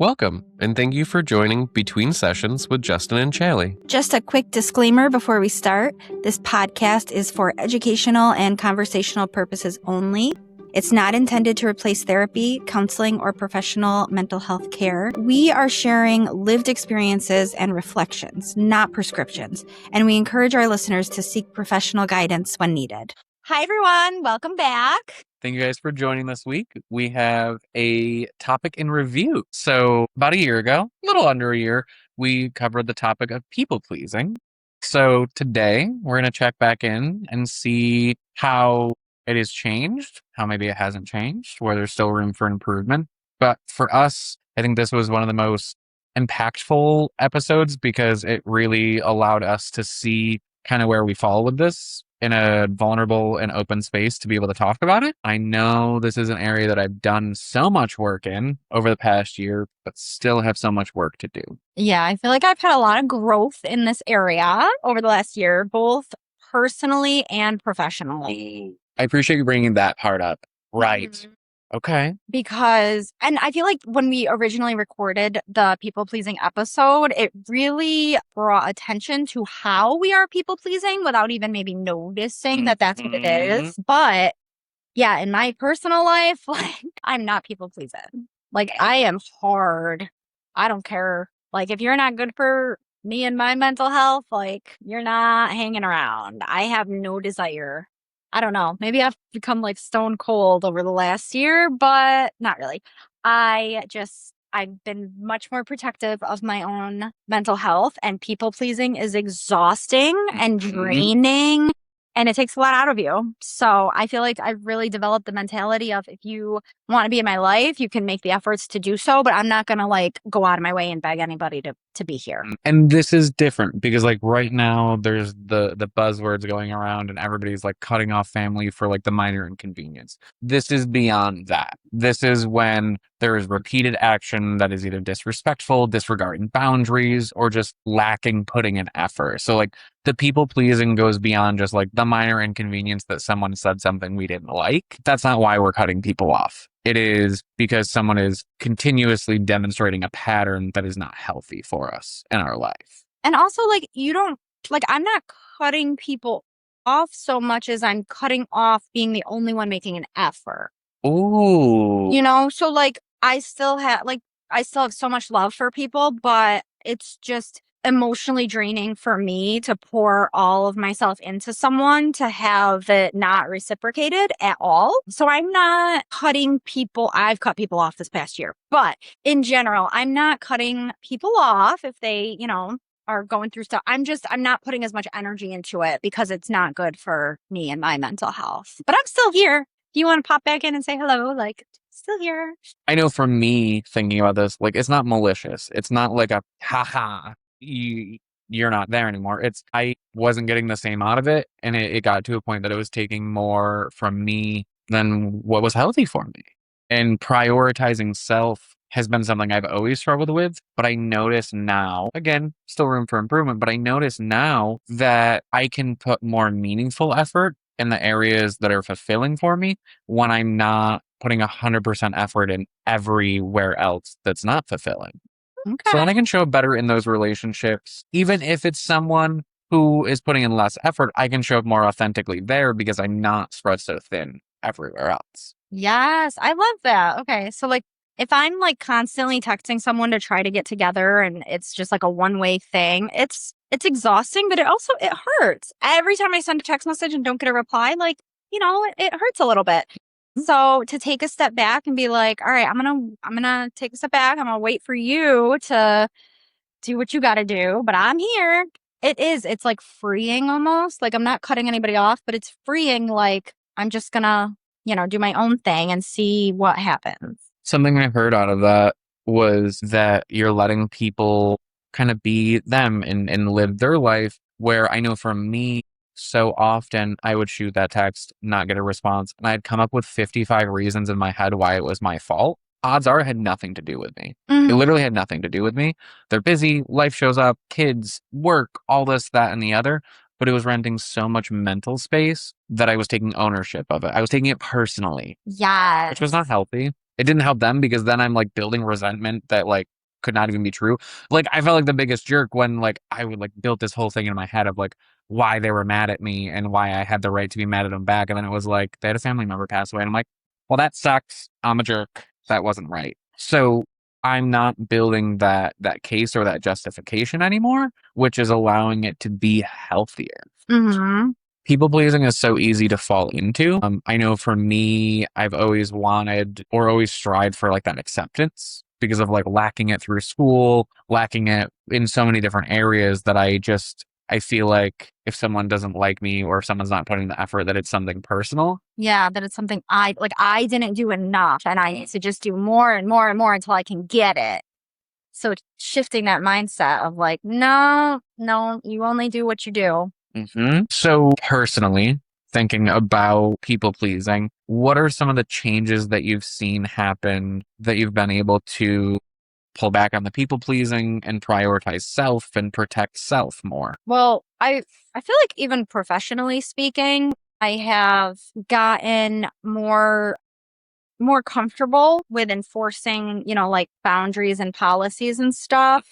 Welcome, and thank you for joining Between Sessions with Justin and Challee. Just a quick disclaimer before we start. This podcast is for educational and conversational purposes only. It's not intended to replace therapy, counseling, or professional mental health care. We are sharing lived experiences and reflections, not prescriptions, and we encourage our listeners to seek professional guidance when needed. Hi, everyone. Welcome back. Thank you guys for joining this week. We have a topic in review. So about a year ago, a little under a year, we covered the topic of people pleasing. So today we're going to check back in and see how it has changed, how maybe it hasn't changed, where there's still room for improvement. But for us, I think this was one of the most impactful episodes because it really allowed us to see kind of where we fall with this in a vulnerable and open space to be able to talk about it. I know this is an area that I've done so much work in over the past year, but still have so much work to do. Yeah, I feel like I've had a lot of growth in this area over the last year, both personally and professionally. I appreciate you bringing that part up. Right. Mhm. Okay. Because, and I feel like when we originally recorded the people pleasing episode, it really brought attention to how we are people pleasing without even maybe noticing that that's what it is. But yeah, in my personal life, like I'm not people pleasing. Like I am hard. I don't care. Like if you're not good for me and my mental health, like you're not hanging around. I have no desire. I don't know. Maybe I've become like stone cold over the last year, but not really. I've been much more protective of my own mental health, and people pleasing is exhausting and draining, and it takes a lot out of you. So I feel like I've really developed the mentality of if you want to be in my life, you can make the efforts to do so, but I'm not going to like go out of my way and beg anybody to be here. And this is different because like right now there's the buzzwords going around and everybody's like cutting off family for like the minor inconvenience. This is beyond that. This is when there is repeated action that is either disrespectful, disregarding boundaries, or just lacking putting in effort. So like the people pleasing goes beyond just like the minor inconvenience that someone said something we didn't like. That's not why we're cutting people off. It is because someone is continuously demonstrating a pattern that is not healthy for us in our life. And also, like, I'm not cutting people off so much as I'm cutting off being the only one making an effort. Ooh. So like, I still have so much love for people, but it's just emotionally draining for me to pour all of myself into someone to have it not reciprocated at all. So I'm not cutting people. I've cut people off this past year, but in general, I'm not cutting people off if they, are going through stuff. I'm not putting as much energy into it because it's not good for me and my mental health. But I'm still here. If you want to pop back in and say hello, like, still here. I know for me thinking about this, like, it's not malicious. It's not like a haha. You're not there anymore. I wasn't getting the same out of it. And it got to a point that it was taking more from me than what was healthy for me. And prioritizing self has been something I've always struggled with. But I notice now, again, still room for improvement, but I notice now that I can put more meaningful effort in the areas that are fulfilling for me when I'm not putting 100% effort in everywhere else that's not fulfilling. Okay. So then I can show up better in those relationships. Even if it's someone who is putting in less effort, I can show up more authentically there because I'm not spread so thin everywhere else. Yes, I love that. Okay. So like if I'm like constantly texting someone to try to get together and it's just like a one-way thing, it's exhausting, but it hurts. Every time I send a text message and don't get a reply, like, it hurts a little bit. So to take a step back and be like, all right, I'm going to take a step back. I'm going to wait for you to do what you got to do, but I'm here. It's like freeing almost. Like I'm not cutting anybody off, but it's freeing. Like I'm just going to, do my own thing and see what happens. Something I heard out of that was that you're letting people kind of be them and live their life, where I know for me, so often I would shoot that text, not get a response, and I'd come up with 55 reasons in my head why it was my fault. Odds are it had nothing to do with me. It literally had nothing to do with me. They're busy, life shows up, kids, work, all this, that, and the other. But it was renting so much mental space that I was taking ownership of it. I was taking it personally. Yes. Which was not healthy. it didn't help them because then I'm like building resentment that like could not even be true. Like I felt like the biggest jerk when like I would like built this whole thing in my head of like why they were mad at me and why I had the right to be mad at them back. And then it was like they had a family member pass away. And I'm like, well, that sucks. I'm a jerk. That wasn't right. So I'm not building that case or that justification anymore, which is allowing it to be healthier. Mm-hmm. People pleasing is so easy to fall into. I know for me, I've always wanted or always strived for like that acceptance because of like lacking it through school, lacking it in so many different areas that I feel like if someone doesn't like me or if someone's not putting the effort, that it's something personal. Yeah, that it's something I didn't do enough and I need to just do more and more and more until I can get it. So shifting that mindset of like, no, no, you only do what you do. So personally, thinking about people pleasing, what are some of the changes that you've seen happen that you've been able to pull back on the people pleasing and prioritize self and protect self more? Well, I feel like even professionally speaking, I have gotten more comfortable with enforcing, like boundaries and policies and stuff.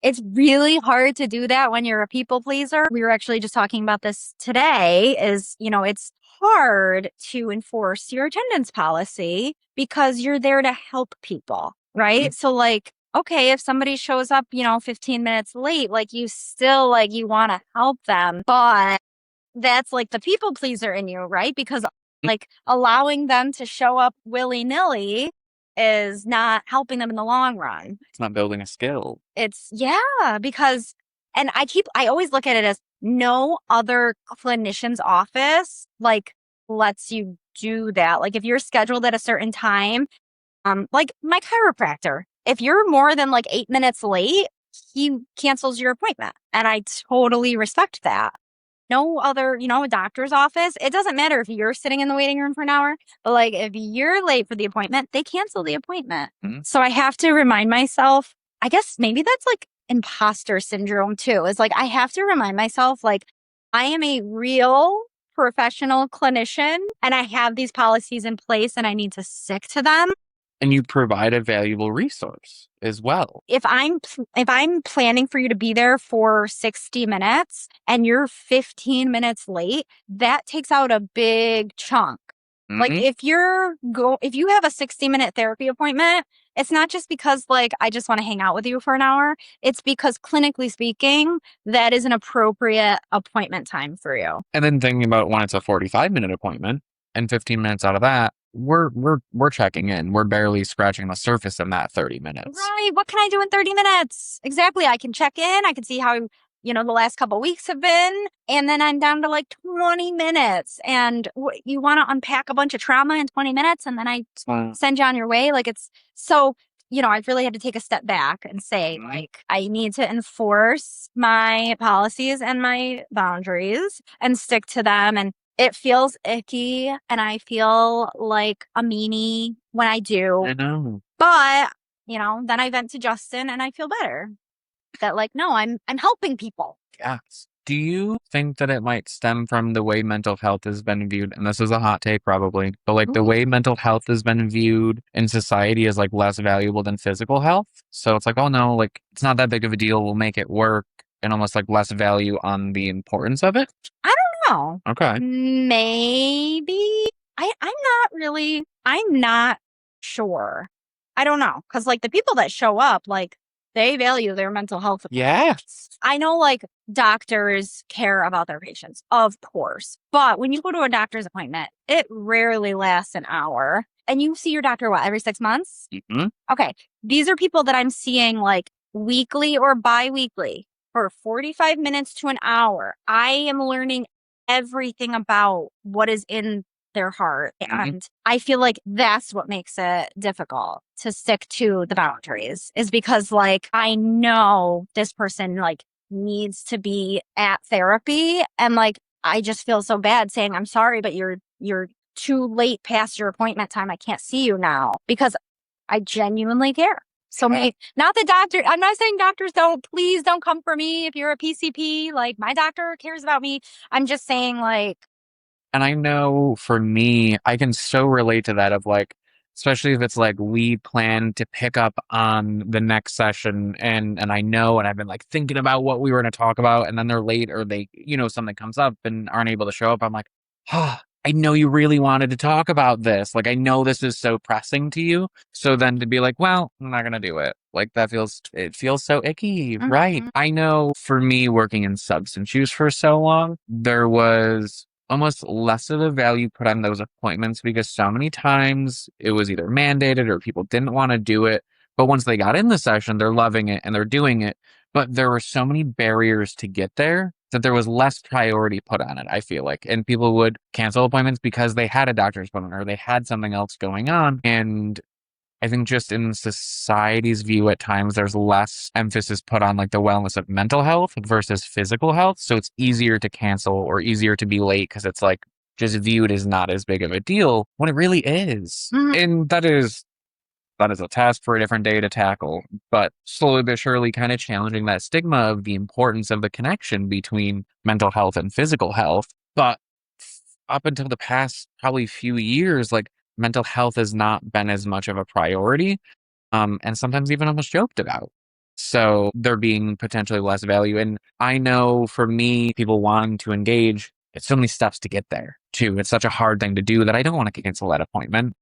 It's really hard to do that when you're a people pleaser. We were actually just talking about this today is, it's hard to enforce your attendance policy because you're there to help people, right? So like, okay, if somebody shows up, 15 minutes late, like you still like you want to help them, but that's like the people pleaser in you, right? Because like allowing them to show up willy-nilly is not helping them in the long run. It's not building a skill. Yeah, because, and I always look at it as no other clinician's office like lets you do that. Like if you're scheduled at a certain time, like my chiropractor, if you're more than like 8 minutes late, he cancels your appointment. And I totally respect that. No other, a doctor's office. It doesn't matter if you're sitting in the waiting room for an hour, but like if you're late for the appointment, they cancel the appointment. So I have to remind myself, I guess maybe that's like imposter syndrome too. Is like I have to remind myself, like, I am a real professional clinician and I have these policies in place and I need to stick to them. And you provide a valuable resource as well. If I'm planning for you to be there for 60 minutes and you're 15 minutes late, that takes out a big chunk. Like if you have a 60-minute therapy appointment, it's not just because like I just want to hang out with you for an hour. It's because clinically speaking, that is an appropriate appointment time for you. And then thinking about when it's a 45-minute appointment and 15 minutes out of that, we're checking in. We're barely scratching the surface in that 30 minutes. Right. What can I do in 30 minutes? Exactly. I can check in. I can see how, the last couple of weeks have been. And then I'm down to like 20 minutes. And you want to unpack a bunch of trauma in 20 minutes. And then I send you on your way. Like it's so, I've really had to take a step back and say, like, I need to enforce my policies and my boundaries and stick to them. And it feels icky and I feel like a meanie when I do. I know. But, then I vent to Justin and I feel better that like, no, I'm helping people. Yes. Do you think that it might stem from the way mental health has been viewed? And this is a hot take probably, but like the way mental health has been viewed in society is like less valuable than physical health. So it's like, oh no, like it's not that big of a deal. We'll make it work, and almost like less value on the importance of it. I don't know. Okay. Maybe. I'm not sure. I don't know. Cause like the people that show up, like they value their mental health. Yes. I know like doctors care about their patients, of course. But when you go to a doctor's appointment, it rarely lasts an hour. And you see your doctor, what, every 6 months? Okay. These are people that I'm seeing like weekly or bi-weekly for 45 minutes to an hour. I am learning everything about what is in their heart. And I feel like that's what makes it difficult to stick to the boundaries is because like I know this person like needs to be at therapy and like I just feel so bad saying I'm sorry but you're too late past your appointment time. I can't see you now because I genuinely care. So not the doctor. I'm not saying doctors please don't come for me if you're a PCP. Like my doctor cares about me. I'm just saying like. And I know for me, I can so relate to that of like, especially if it's like we plan to pick up on the next session and I know and I've been like thinking about what we were going to talk about and then they're late or they something comes up and aren't able to show up. I'm like, ah, I know you really wanted to talk about this. Like I know this is so pressing to you. So then to be like, well, I'm not going to do it. Like it feels so icky. Right. Mhm. I know for me working in substance use for so long, there was almost less of a value put on those appointments because so many times it was either mandated or people didn't want to do it. But once they got in the session, they're loving it and they're doing it. But there were so many barriers to get there that there was less priority put on it, I feel like. And people would cancel appointments because they had a doctor's appointment or they had something else going on. And I think just in society's view at times, there's less emphasis put on like the wellness of mental health versus physical health. So it's easier to cancel or easier to be late because it's like just viewed as not as big of a deal when it really is. Mhm. And that is a task for a different day to tackle, but slowly but surely kind of challenging that stigma of the importance of the connection between mental health and physical health. But up until the past probably few years, like mental health has not been as much of a priority, and sometimes even almost joked about. So there being potentially less value. And I know for me, people wanting to engage, it's so many steps to get there too. It's such a hard thing to do that I don't want to cancel that appointment.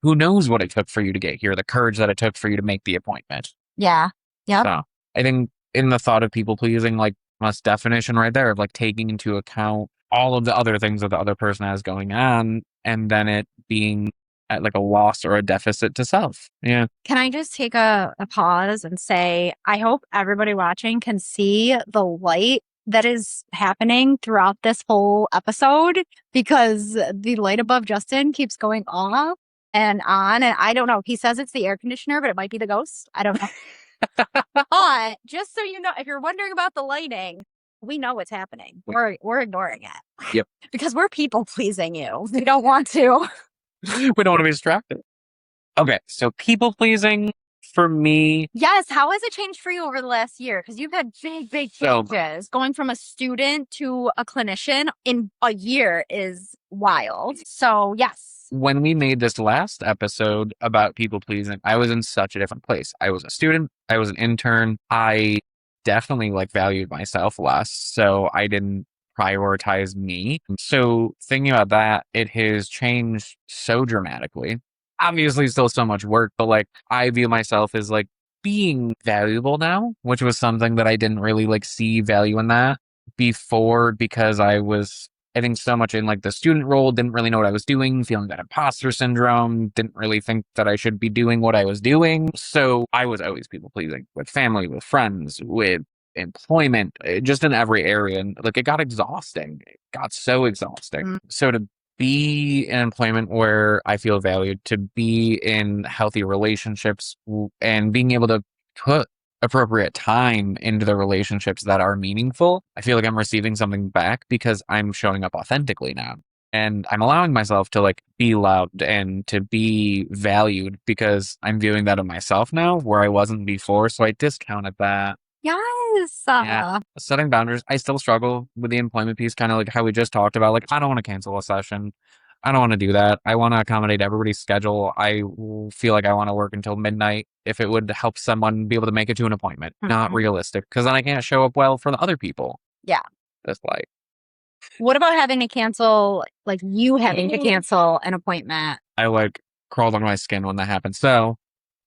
Who knows what it took for you to get here, the courage that it took for you to make the appointment. Yeah. Yep. So I think in the thought of people pleasing, like must definition right there of like taking into account all of the other things that the other person has going on and then it being at like a loss or a deficit to self. Yeah. Can I just take a pause and say, I hope everybody watching can see the light that is happening throughout this whole episode because the light above Justin keeps going off and on. And I don't know. He says it's the air conditioner, but it might be the ghost. I don't know. But just so you know, if you're wondering about the lighting, we know what's happening. We're ignoring it. Yep. Because we're people pleasing you. We don't want to. We don't want to be distracted. Okay. So people pleasing for me. Yes. How has it changed for you over the last year? Because you've had big So changes. Going from a student to a clinician in a year is wild. So, yes. when we made this last episode about people pleasing, I was in such a different place. I was a student, I was an intern. I definitely like valued myself less. So I didn't prioritize me. So thinking about that, it has changed so dramatically. Obviously, still so much work, but like I view myself as like being valuable now, which was something that I didn't really like see value in that before because I think so much in like the student role, didn't really know what I was doing, feeling that imposter syndrome, didn't really think that I should be doing what I was doing. So I was always people pleasing with family, with friends, with employment, just in every area. And like it got exhausting. It got so exhausting. So to be in employment where I feel valued, to be in healthy relationships and being able to put appropriate time into the relationships that are meaningful, I feel like I'm receiving something back because I'm showing up authentically now. And I'm allowing myself to like be loved and to be valued because I'm viewing that of myself now where I wasn't before. So I discounted that. Yes. Yeah. Setting boundaries. I still struggle with the employment piece, kind of like how we just talked about. Like, I don't want to cancel a session. I don't want to do that. I want to accommodate everybody's schedule. Feel like I want to work until midnight if it would help someone be able to make it to an appointment. Not realistic because then I can't show up well for the other people. Yeah. That's like, What about having to cancel, like you having to cancel an appointment? I like crawled on my skin when that happened. So,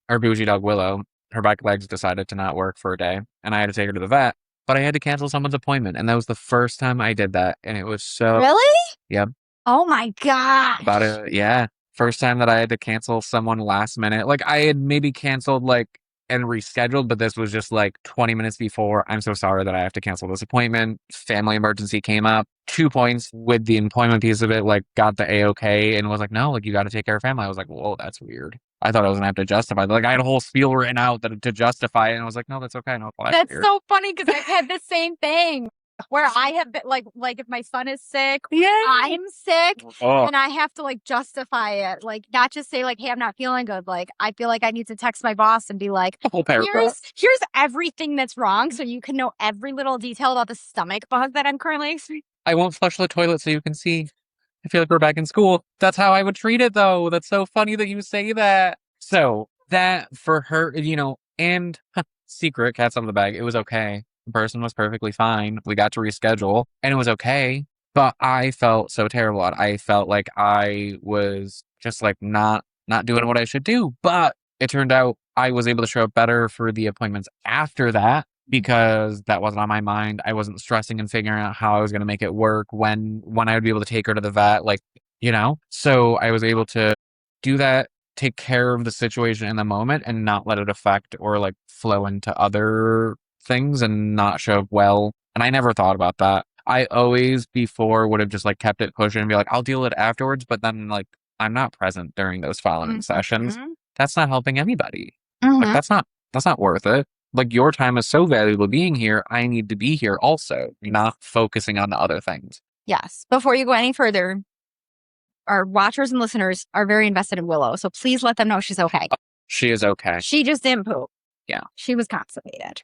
our bougie dog Willow, her back legs decided to not work for a day, and I had to take her to the vet. But I had to cancel someone's appointment, and that was the first time I did that, and it was so. Really? Yep. Oh my gosh. About it, yeah. First time that I had to cancel someone last minute. Like I had maybe canceled like and rescheduled, but this was just like 20 minutes before. I'm so sorry that I have to cancel this appointment. Family emergency came up. 2 points with the employment piece of it, like got the A-OK and was like, no, like you got to take care of family. I was like, whoa, that's weird. I thought I was gonna have to justify. Like I had a whole spiel written out that to justify it, and I was like, no, that's okay. No, That's weird. so funny because I've had the same thing where I have been like if my son is sick, I'm sick, and I have to like justify it, like not just say like, hey, I'm not feeling good. Like I feel like I need to text my boss and be like, A whole paragraph. here's everything that's wrong, so you can know every little detail about the stomach bug that I'm currently experiencing. I won't flush the toilet so you can see. I feel like we're back in school. That's how I would treat it, though. That's so funny that you say that. So, that for her, and secret, cats out of the bag, it was okay. The person was perfectly fine. We got to reschedule, and it was okay. But I felt so terrible. I felt like I was just like not doing what I should do. But it turned out I was able to show up better for the appointments after that because that wasn't on my mind. I wasn't stressing and figuring out how I was going to make it work when I would be able to take her to the vet, So I was able to do that, take care of the situation in the moment and not let it affect or like flow into other things and not show up well. And I never thought about that. I always before would have just like kept it pushing and be like, I'll deal with it afterwards, but then like I'm not present during those following sessions. Mhm. That's not helping anybody. Like Mhm. that's not worth it. Like your time is so valuable being here. I need to be here also, not focusing on the other things. Yes. Before you go any further, our watchers and listeners are very invested in Willow, so please let them know she's okay. She is okay. She just didn't poop. Yeah. She was constipated.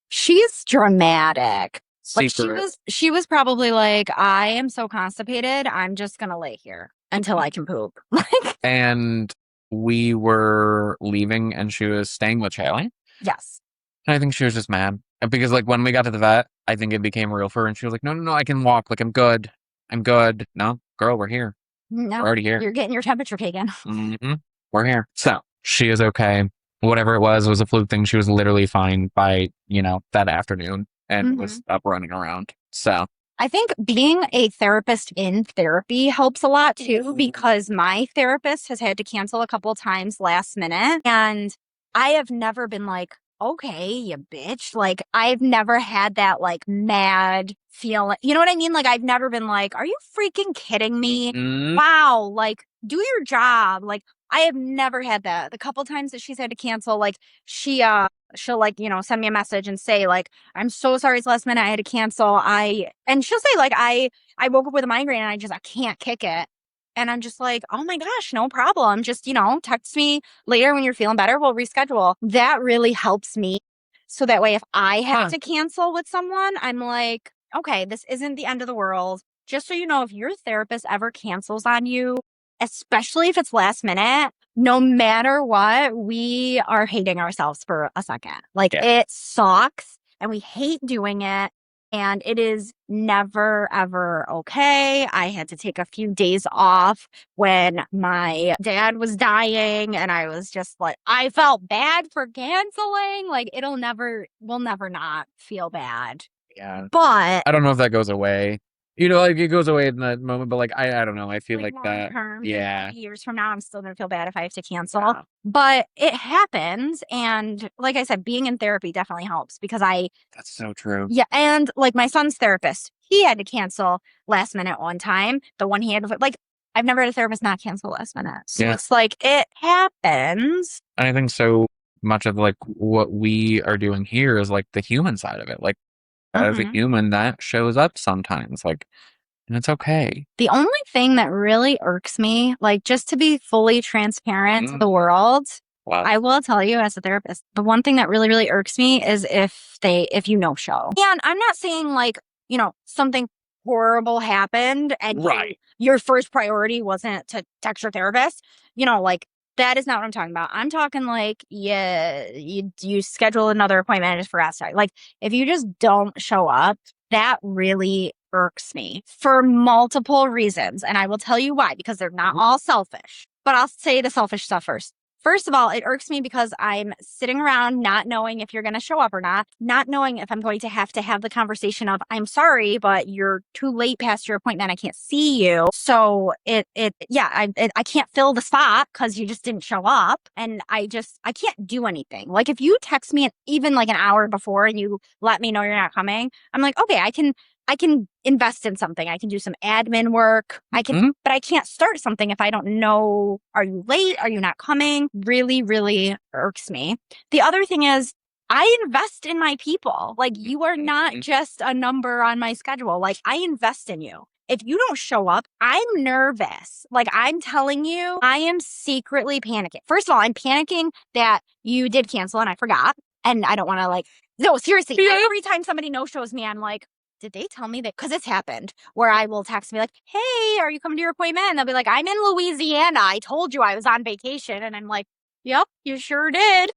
She's dramatic. Like Secret. she was probably like, I am so constipated, I'm just gonna lay here until I can poop. Like, And we were leaving and she was staying with Challee. yes. And I think she was just mad. Because like when we got to the vet, I think it became real for her and she was like, no, I can walk. Like I'm good. I'm good. No, girl, we're here. No, We're already here. you're getting your temperature taken. Mm-hmm. We're here. So she is okay. Whatever it was a fluke thing. She was literally fine by, that afternoon and was up running around. So I think being a therapist in therapy helps a lot too, because my therapist has had to cancel a couple times last minute. And I have never been like, okay, you bitch. Like, I've never had that like mad feeling. You know what I mean? Like, I've never been like, are you freaking kidding me? Wow. Like, do your job. Like, I have never had that. The couple times that she's had to cancel, like, she'll like, send me a message and say like, I'm so sorry it's last minute. I had to cancel. And she'll say like, I woke up with a migraine and I can't kick it. And I'm just like, oh my gosh, no problem. Just, text me later when you're feeling better. We'll reschedule. That really helps me. So that way, if I have to cancel with someone, I'm like, okay, this isn't the end of the world. Just so you know, if your therapist ever cancels on you, especially if it's last minute, no matter what, we are hating ourselves for a second. Like, it sucks and we hate doing it. And it is never, ever okay. I had to take a few days off when my dad was dying. And I was just like, I felt bad for canceling. Like, we'll never not feel bad. Yeah. But I don't know if that goes away. Like it goes away in that moment, but like I don't know. I feel like that. Term, Yeah. years from now, I'm still gonna feel bad if I have to cancel. Yeah. But it happens, and like I said, being in therapy definitely helps because That's so true. Yeah, and like my son's therapist, he had to cancel last minute one time. The one he had to like, I've never had a therapist not cancel last minute. So it's like it happens. And I think so much of like what we are doing here is like the human side of it. Like as a human, that shows up sometimes. Like, and it's okay. The only thing that really irks me, like just to be fully transparent to the world, I will tell you as a therapist, the one thing that really, really irks me is if you no show. And I'm not saying like, something horrible happened and your first priority wasn't to text your therapist, like that is not what I'm talking about. I'm talking like, you schedule another appointment and just forgot to. Like, if you just don't show up, that really irks me for multiple reasons. And I will tell you why, because they're not all selfish. But I'll say the selfish stuff first. First of all, it irks me because I'm sitting around not knowing if you're going to show up or not knowing if I'm going to have the conversation of, I'm sorry, but you're too late past your appointment. I can't see you. So I can't fill the spot because you just didn't show up. And I can't do anything. Like if you text me even like an hour before and you let me know you're not coming, I'm like, okay, I can invest in something. I can do some admin work. But I can't start something if I don't know, are you late? Are you not coming? Really, really irks me. The other thing is I invest in my people. Like you are not just a number on my schedule. Like I invest in you. If you don't show up, I'm nervous. Like I'm telling you, I am secretly panicking. First of all, I'm panicking that you did cancel and I forgot. And I don't want to no, seriously. Every time somebody no shows me, I'm like, did they tell me that? Because it's happened where I will text me like, hey, are you coming to your appointment? And they'll be like, I'm in Louisiana. I told you I was on vacation. And I'm like, yep, you sure did.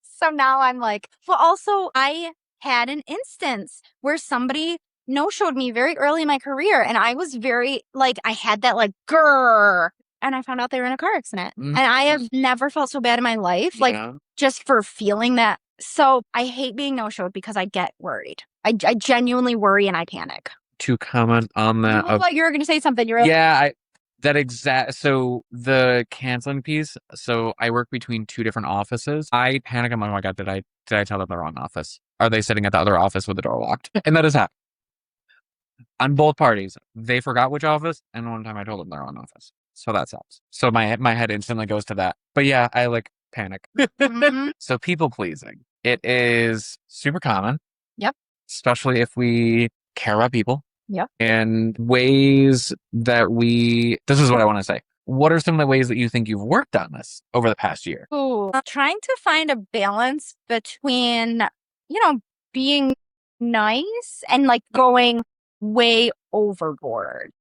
So now I'm like, well, also, I had an instance where somebody no-showed me very early in my career. And I was very, like, I had that, like, grrr. And I found out they were in a car accident. Mm. And I have never felt so bad in my life, like, Yeah. just for feeling that. So I hate being no-showed because I get worried. I genuinely worry and I panic. To comment on that, You look like you were going to say something. You're like, yeah, so the canceling piece. So I work between two different offices. I panic. I'm like, oh my god, did I tell them the wrong office? Are they sitting at the other office with the door locked? And that has happened on both parties. They forgot which office, and one time I told them the wrong office. So that sucks. So my head instantly goes to that. But yeah, I like panic. mhm. So people pleasing. It is super common. Yep. Especially if we care about people. Yep. And ways that this is what I want to say. What are some of the ways that you think you've worked on this over the past year? Ooh, trying to find a balance between, being nice and like going way overboard.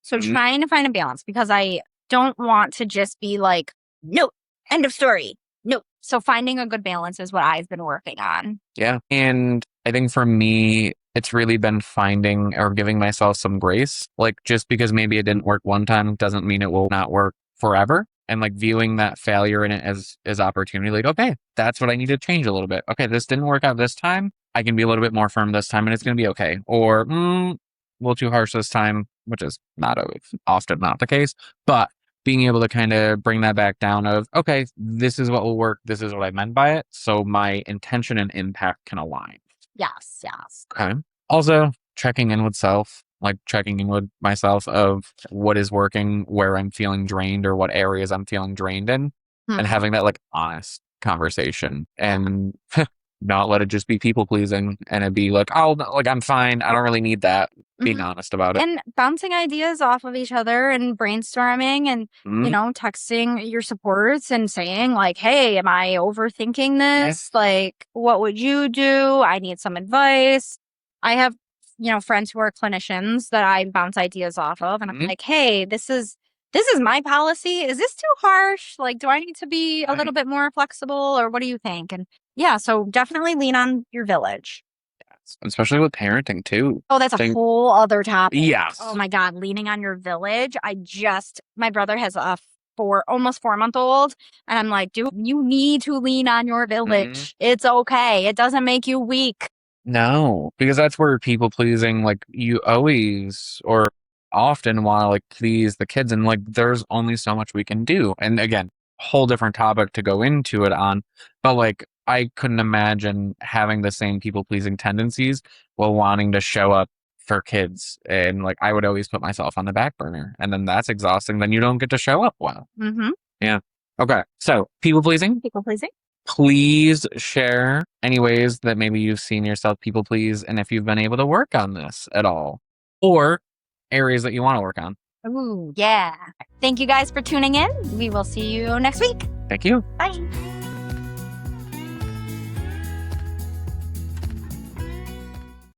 So Mhm. trying to find a balance because I don't want to just be like, no, end of story. No. So finding a good balance is what I've been working on. Yeah. And I think for me, it's really been finding or giving myself some grace. Like just because maybe it didn't work one time doesn't mean it will not work forever. And like viewing that failure in it as opportunity, like, okay, that's what I need to change a little bit. Okay, this didn't work out this time. I can be a little bit more firm this time and it's going to be okay. Or a little too harsh this time, which is not always often not the case. But being able to kind of bring that back down of, okay, this is what will work. This is what I meant by it. So my intention and impact can align. Yes, yes. Okay. Also, checking in with self, like checking in with myself of what is working, where I'm feeling drained or what areas I'm feeling drained in, and Mhm. having that like honest conversation and not let it just be people pleasing and it be like, oh, no, like I'm fine. I don't really need that. Being Mhm. honest about it. And bouncing ideas off of each other and brainstorming and, Mhm. texting your supports and saying like, hey, am I overthinking this? Like, what would you do? I need some advice. I have, friends who are clinicians that I bounce ideas off of. And I'm Mhm. like, hey, this is my policy. Is this too harsh? Like, do I need to be a little bit more flexible or what do you think? And yeah, so definitely lean on your village. Especially with parenting too. Oh, that's a Think, whole other topic. yes. Oh my God, leaning on your village. My brother has a almost 4-month-old, and I'm like, dude, you need to lean on your Mhm. village. It's okay. It doesn't make you weak. No, because that's where people pleasing, like you always or often want to like please the kids, and like there's only so much we can do. And again, whole different topic to go into it on, but like I couldn't imagine having the same people pleasing tendencies while wanting to show up for kids. And like I would always put myself on the back burner, and then that's exhausting. Then you don't get to show up well. Mm-hmm. Yeah. Okay. So people pleasing. People pleasing. Please share any ways that maybe you've seen yourself people please and if you've been able to work on this at all or areas that you want to work on. Ooh, yeah. Thank you guys for tuning in. We will see you next week. Thank you. Bye.